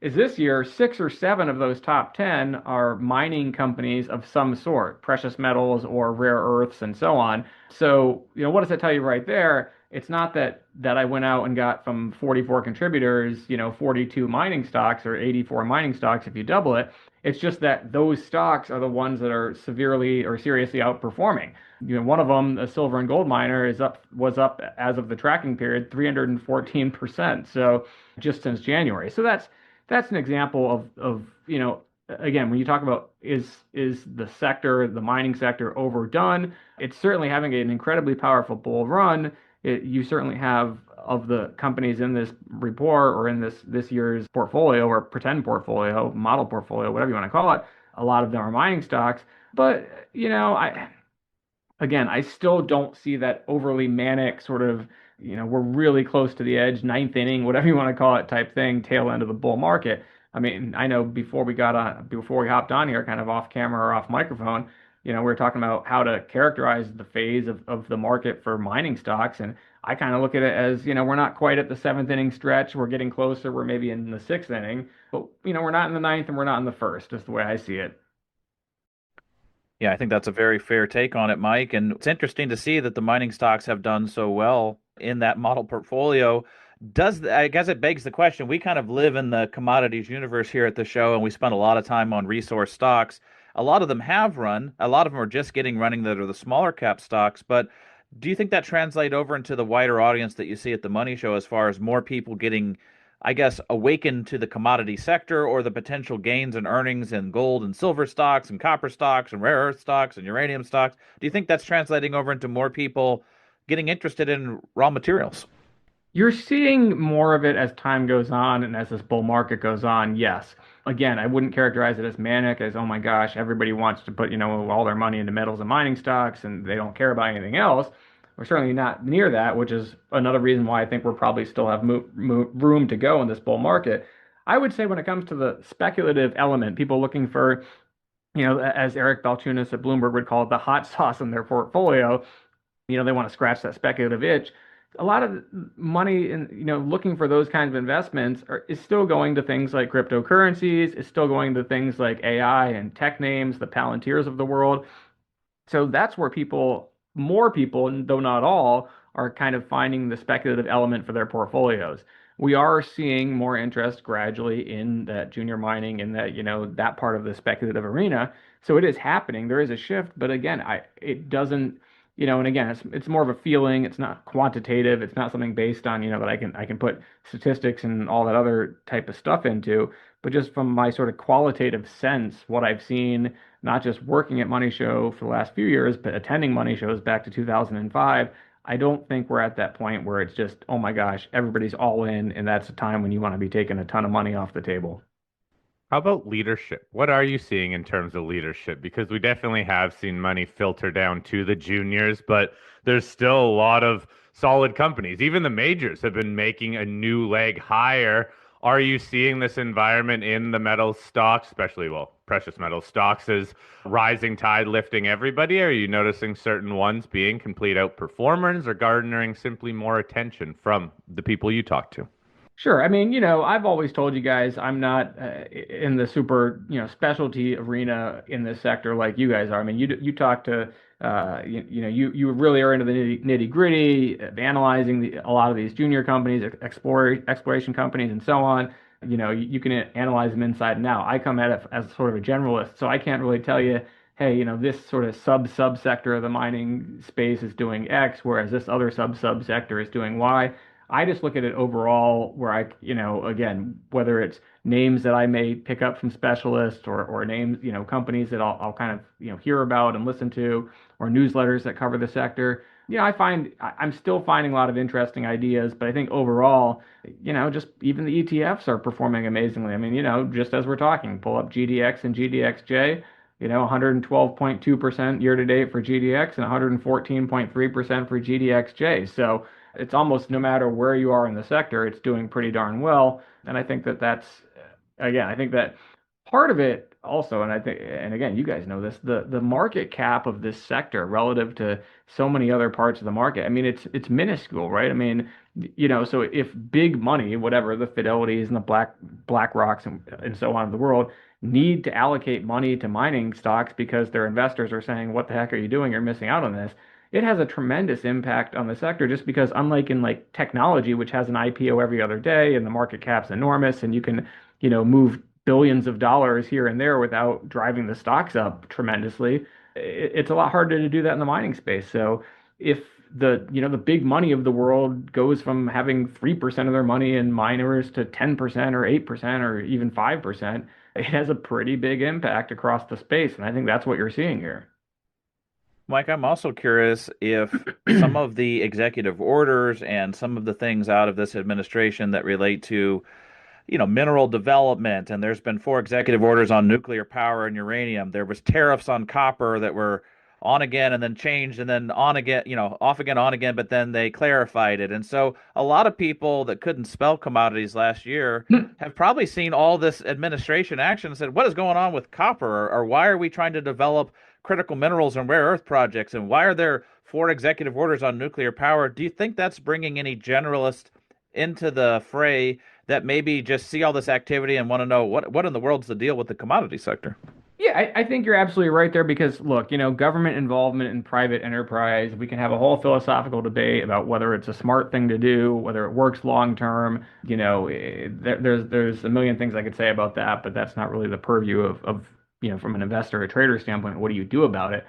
is this year, 6 or 7 of those top 10 are mining companies of some sort, precious metals or rare earths and so on. So, what does that tell you right there? It's not that I went out and got from 44 contributors, 42 mining stocks or 84 mining stocks if you double it. It's just that those stocks are the ones that are severely or seriously outperforming. One of them, a silver and gold miner, was up as of the tracking period 314%. So just since January. So that's an example of again, when you talk about is the mining sector overdone? It's certainly having an incredibly powerful bull run. You certainly have, of the companies in this report or in this year's portfolio or pretend portfolio, model portfolio, whatever you want to call it, a lot of them are mining stocks. But, I still don't see that overly manic sort of, we're really close to the edge, ninth inning, whatever you want to call it, type thing, tail end of the bull market. I mean, I know before we hopped on here, kind of off camera or off microphone, we were talking about how to characterize the phase of the market for mining stocks. And I kind of look at it as, we're not quite at the 7th inning stretch. We're getting closer. We're maybe in the 6th inning, but, we're not in the 9th and we're not in the 1st, just the way I see it. Yeah, I think that's a very fair take on it, Mike. And it's interesting to see that the mining stocks have done so well in that model portfolio. I guess it begs the question, we kind of live in the commodities universe here at the show, and we spend a lot of time on resource stocks. A lot of them have run. A lot of them are just getting running that are the smaller cap stocks. But do you think that translates over into the wider audience that you see at the Money Show as far as more people getting, I guess, awakened to the commodity sector or the potential gains and earnings in gold and silver stocks and copper stocks and rare earth stocks and uranium stocks? Do you think that's translating over into more people getting interested in raw materials? You're seeing more of it as time goes on and as this bull market goes on, yes. Again, I wouldn't characterize it as manic, as, oh my gosh, everybody wants to put, all their money into metals and mining stocks and they don't care about anything else. We're certainly not near that, which is another reason why I think we're probably still have room to go in this bull market. I would say when it comes to the speculative element, people looking for as Eric Balchunas at Bloomberg would call it, the hot sauce in their portfolio. They want to scratch that speculative itch. A lot of money in, looking for those kinds of investments is still going to things like cryptocurrencies, is still going to things like AI and tech names, the Palantirs of the world. So that's where more people, though not all, are kind of finding the speculative element for their portfolios. We are seeing more interest gradually in that junior mining in that, that part of the speculative arena. So it is happening. There is a shift, but again, it doesn't, and again, it's more of a feeling. It's not quantitative. It's not something based on, that I can put statistics and all that other type of stuff into. But just from my sort of qualitative sense, what I've seen not just working at Money Show for the last few years, but attending Money Shows back to 2005, I don't think we're at that point where it's just, oh my gosh, everybody's all in, and that's a time when you want to be taking a ton of money off the table. How about leadership? What are you seeing in terms of leadership? Because we definitely have seen money filter down to the juniors, but there's still a lot of solid companies. Even the majors have been making a new leg higher. Are you seeing this environment in the metal stocks, especially, precious metal stocks, is rising tide lifting everybody? Are you noticing certain ones being complete outperformers or garnering simply more attention from the people you talk to? Sure. I mean, I've always told you guys I'm not in the super, specialty arena in this sector like you guys are. I mean, you talk to, you really are into the nitty gritty, analyzing a lot of these junior companies, exploration companies, and so on. You can analyze them inside and out. I come at it as sort of a generalist, so I can't really tell you, hey, this sort of subsector of the mining space is doing X, whereas this other subsector is doing Y. I just look at it overall where again, whether it's names that I may pick up from specialists or names, companies that I'll kind of, hear about and listen to, or newsletters that cover the sector. I'm still finding a lot of interesting ideas, but I think overall, just even the ETFs are performing amazingly. I mean, just as we're talking, pull up GDX and GDXJ, 112.2% year to date for GDX and 114.3% for GDXJ. So, it's almost no matter where you are in the sector, it's doing pretty darn well. And I think I think that part of it also, and again, you guys know this, the market cap of this sector relative to so many other parts of the market. I mean, it's minuscule, right? I mean, so if big money, whatever the Fidelities and the Black Rocks and so on of the world need to allocate money to mining stocks because their investors are saying, what the heck are you doing? You're missing out on this. It has a tremendous impact on the sector just because unlike in like technology, which has an IPO every other day and the market cap's enormous and you can, move billions of dollars here and there without driving the stocks up tremendously, it's a lot harder to do that in the mining space. So if the big money of the world goes from having 3% of their money in miners to 10% or 8% or even 5%, it has a pretty big impact across the space. And I think that's what you're seeing here. Mike, I'm also curious if some of the executive orders and some of the things out of this administration that relate to, mineral development, and there's been 4 executive orders on nuclear power and uranium. There was tariffs on copper that were on again and then changed and then on again, off again, on again, but then they clarified it. And so a lot of people that couldn't spell commodities last year have probably seen all this administration action and said, what is going on with copper? Or why are we trying to develop critical minerals and rare earth projects? And why are there 4 executive orders on nuclear power? Do you think that's bringing any generalists into the fray that maybe just see all this activity and want to know what in the world's the deal with the commodity sector? Yeah, I think you're absolutely right there because look, government involvement in private enterprise, we can have a whole philosophical debate about whether it's a smart thing to do, whether it works long term. There's a million things I could say about that, but that's not really the purview of from an investor or trader standpoint, what do you do about it?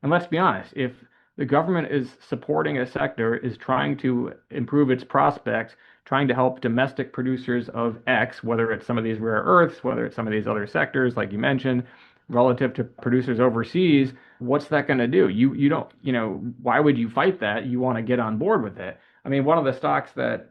And let's be honest, if the government is supporting a sector, is trying to improve its prospects, trying to help domestic producers of X, whether it's some of these rare earths, whether it's some of these other sectors, like you mentioned, relative to producers overseas, what's that going to do? You don't, why would you fight that? You want to get on board with it. I mean, one of the stocks that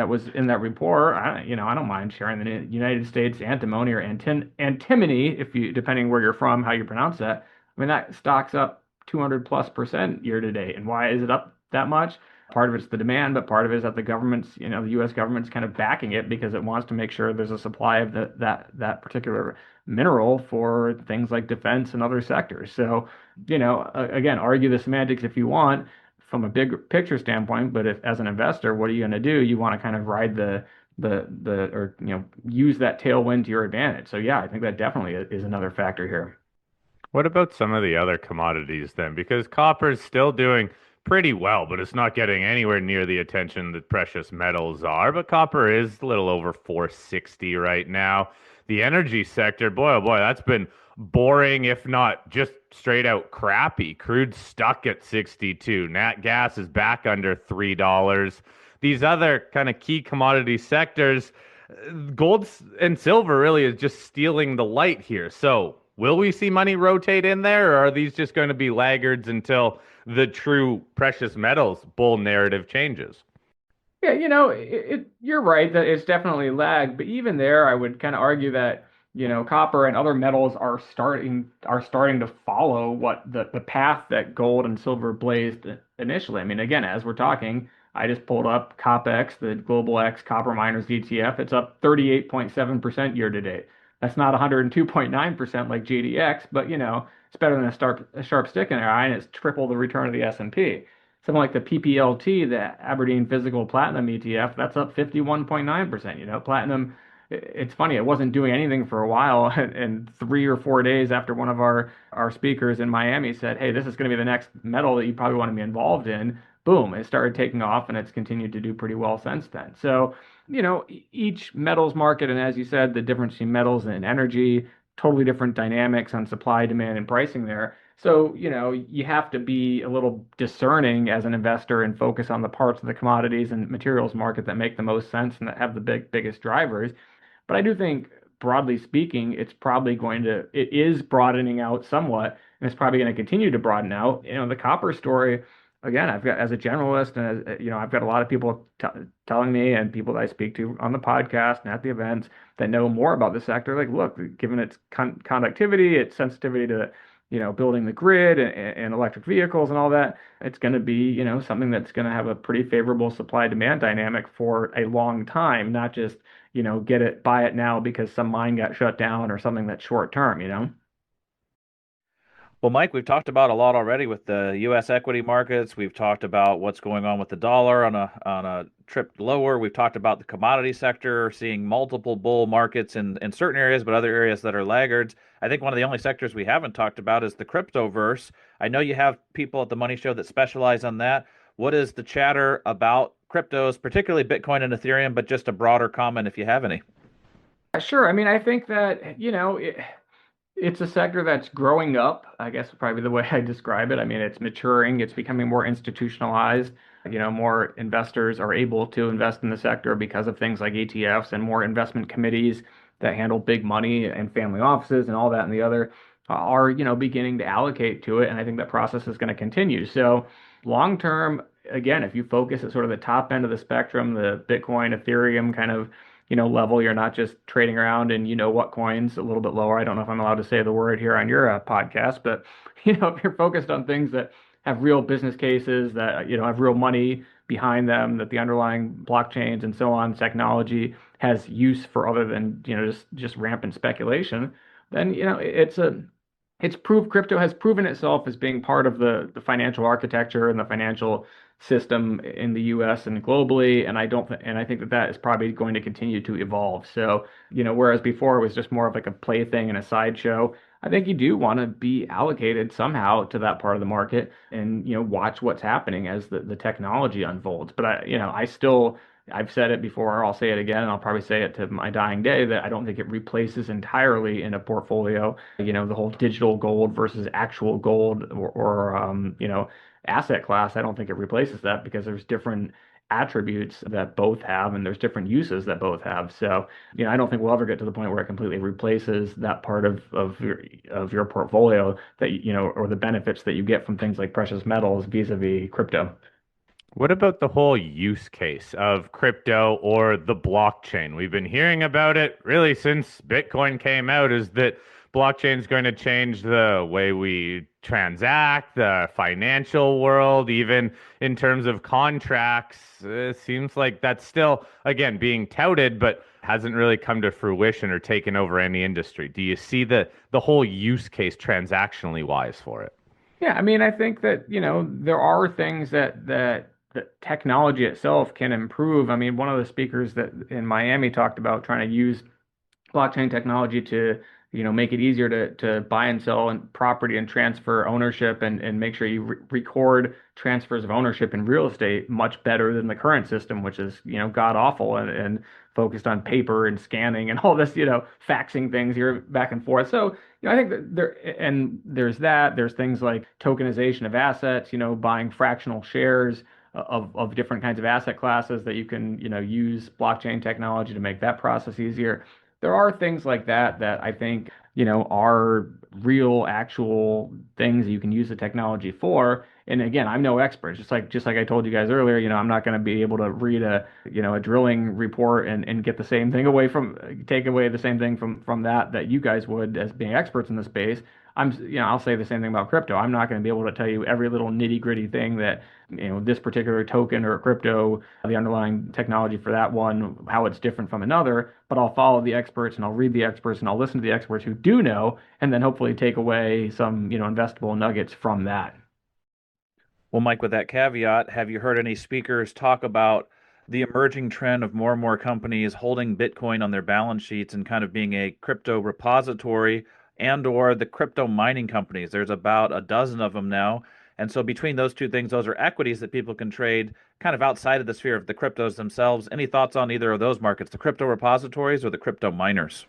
was in that report, I don't mind sharing the United States antimony or antimony, depending where you're from, how you pronounce that. I mean, that stock's up 200+% year to date. And why is it up that much? Part of it's the demand, but part of it is that the government's, the U.S. government's kind of backing it because it wants to make sure there's a supply of that particular mineral for things like defense and other sectors. So, again, argue the semantics if you want from a big picture standpoint, but if as an investor, what are you going to do? You want to kind of ride or use that tailwind to your advantage. So yeah, I think that definitely is another factor here. What about some of the other commodities then? Because copper is still doing pretty well, but it's not getting anywhere near the attention that precious metals are. But copper is a little over 460 right now. The energy sector, boy, oh boy, that's been boring, if not just straight out crappy. Crude's stuck at 62. Nat gas is back under $3. These other kind of key commodity sectors, gold and silver really is just stealing the light here. So will we see money rotate in there, or are these just going to be laggards until the true precious metals bull narrative changes? Yeah, you're right that it's definitely lagged, but even there, I would kind of argue that copper and other metals are starting to follow what the path that gold and silver blazed initially. I mean, again, as we're talking, I just pulled up COPX, the Global X Copper Miners ETF. It's up 38.7% year to date. That's not 102.9% like GDX, but it's better than a sharp stick in their eye, and it's triple the return of the S&P. Something like the PPLT, the Aberdeen Physical Platinum ETF, that's up 51.9%. Platinum, it's funny, it wasn't doing anything for a while, and 3 or 4 days after one of our speakers in Miami said, hey, this is going to be the next metal that you probably want to be involved in, boom, it started taking off, and it's continued to do pretty well since then. So, each metals market, and as you said, the difference between metals and energy, totally different dynamics on supply, demand, and pricing there. So, you have to be a little discerning as an investor and focus on the parts of the commodities and materials market that make the most sense and that have the biggest drivers. But I do think, broadly speaking, it is broadening out somewhat, and it's probably going to continue to broaden out. The copper story, again, I've got, as a generalist, and I've got a lot of people telling me, and people that I speak to on the podcast and at the events that know more about the sector. Like, look, given its conductivity, its sensitivity to building the grid and electric vehicles and all that, it's going to be something that's going to have a pretty favorable supply demand dynamic for a long time, not just buy it now because some mine got shut down or something that's short term. Well, Mike, we've talked about a lot already with the U.S. equity markets. We've talked about what's going on with the dollar on a trip lower. We've talked about the commodity sector, seeing multiple bull markets in certain areas, but other areas that are laggards. I think one of the only sectors we haven't talked about is the cryptoverse. I know you have people at the Money Show that specialize on that. What is the chatter about cryptos, particularly Bitcoin and Ethereum, but just a broader comment if you have any? Sure. I mean, I think that, it's a sector that's growing up, I guess probably the way I describe it. I mean, it's maturing, it's becoming more institutionalized. More investors are able to invest in the sector because of things like ETFs, and more investment committees that handle big money and family offices and all that and the other are, beginning to allocate to it. And I think that process is going to continue. So long term, again, if you focus at sort of the top end of the spectrum, the Bitcoin, Ethereum kind of level, you're not just trading around and what coins a little bit lower. I don't know if I'm allowed to say the word here on your podcast, but if you're focused on things that have real business cases, that have real money behind them, that the underlying blockchains and so on technology has use for other than just rampant speculation, then crypto has proven itself as being part of the financial architecture and the financial system in the US and globally. And I think that is probably going to continue to evolve. So, whereas before it was just more of like a plaything and a sideshow, I think you do want to be allocated somehow to that part of the market and, watch what's happening as the technology unfolds. But I've said it before, I'll say it again, and I'll probably say it to my dying day, that I don't think it replaces entirely in a portfolio, the whole digital gold versus actual gold or asset class. I don't think it replaces that because there's different attributes that both have, and there's different uses that both have. So, I don't think we'll ever get to the point where it completely replaces that part of your portfolio that, or the benefits that you get from things like precious metals vis-a-vis crypto. What about the whole use case of crypto or the blockchain? We've been hearing about it really since Bitcoin came out, is that blockchain is going to change the way we transact, the financial world, even in terms of contracts. It seems like that's still, again, being touted, but hasn't really come to fruition or taken over any industry. Do you see the whole use case transactionally wise for it? Yeah, I mean, I think that, there are things that technology itself can improve. I mean, one of the speakers that in Miami talked about trying to use blockchain technology to, make it easier to buy and sell and property and transfer ownership and make sure you record transfers of ownership in real estate much better than the current system, which is, god awful and focused on paper and scanning and all this, faxing things here back and forth. So, I think that there's things like tokenization of assets, buying fractional shares of different kinds of asset classes that you can, use blockchain technology to make that process easier. There are things like that I think, are real, actual things you can use the technology for. And again, I'm no expert. Just like I told you guys earlier, I'm not going to be able to read a drilling report and get the same thing take away the same thing from that you guys would as being experts in the space. I'll say the same thing about crypto. I'm not going to be able to tell you every little nitty gritty thing that, this particular token or crypto, the underlying technology for that one, how it's different from another, but I'll follow the experts and I'll read the experts and I'll listen to the experts who do know, and then hopefully take away some, investable nuggets from that. Well, Mike, with that caveat, have you heard any speakers talk about the emerging trend of more and more companies holding Bitcoin on their balance sheets and kind of being a crypto repository, and or the crypto mining companies? There's about a dozen of them now. And so between those two things, those are equities that people can trade kind of outside of the sphere of the cryptos themselves. Any thoughts on either of those markets, the crypto repositories or the crypto miners?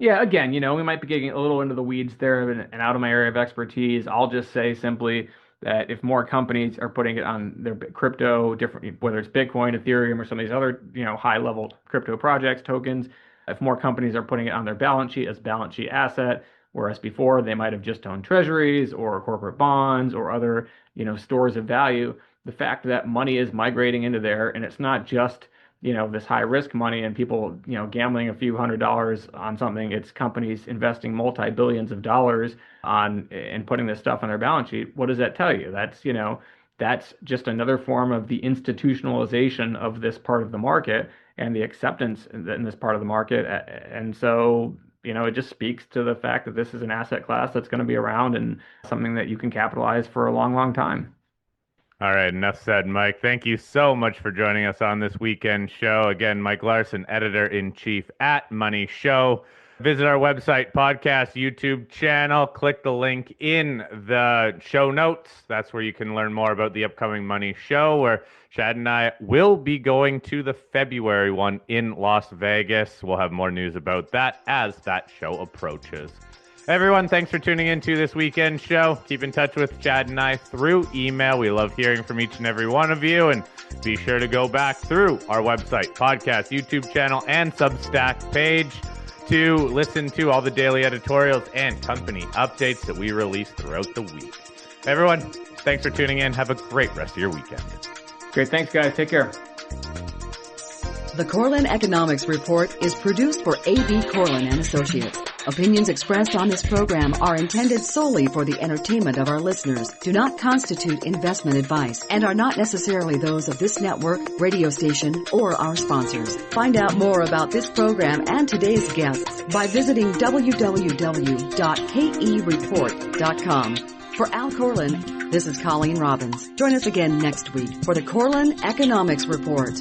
Yeah, again, we might be getting a little into the weeds there and out of my area of expertise. I'll just say simply that if more companies are putting it on their crypto, different, whether it's Bitcoin, Ethereum, or some of these other, high-level crypto projects, tokens, if more companies are putting it on their balance sheet as balance sheet asset, whereas before they might have just owned treasuries or corporate bonds or other, stores of value, the fact that money is migrating into there, and it's not just, this high risk money and people, gambling a few $100s on something. It's companies investing multi-billions of dollars on and putting this stuff on their balance sheet. What does that tell you? That's just another form of the institutionalization of this part of the market and the acceptance in this part of the market. And so, it just speaks to the fact that this is an asset class that's going to be around and something that you can capitalize for a long, long time. All right, enough said, Mike. Thank you so much for joining us on this weekend show. Again, Mike Larson, editor-in-chief at Money Show. Visit our website, podcast, YouTube channel. Click the link in the show notes. That's where you can learn more about the upcoming Money Show, where Shad and I will be going to the February one in Las Vegas. We'll have more news about that as that show approaches. Everyone, thanks for tuning in to this weekend show. Keep in touch with Shad and I through email. We love hearing from each and every one of you. And be sure to go back through our website, podcast, YouTube channel, and Substack page to listen to all the daily editorials and company updates that we release throughout the week. Everyone, thanks for tuning in. Have a great rest of your weekend. Great. Thanks, guys. Take care. The Corlin Economics Report is produced for A.B. Corlin and Associates. Opinions expressed on this program are intended solely for the entertainment of our listeners, do not constitute investment advice, and are not necessarily those of this network, radio station, or our sponsors. Find out more about this program and today's guests by visiting www.kereport.com. For Al Corlin, this is Colleen Robbins. Join us again next week for the Corlin Economics Report.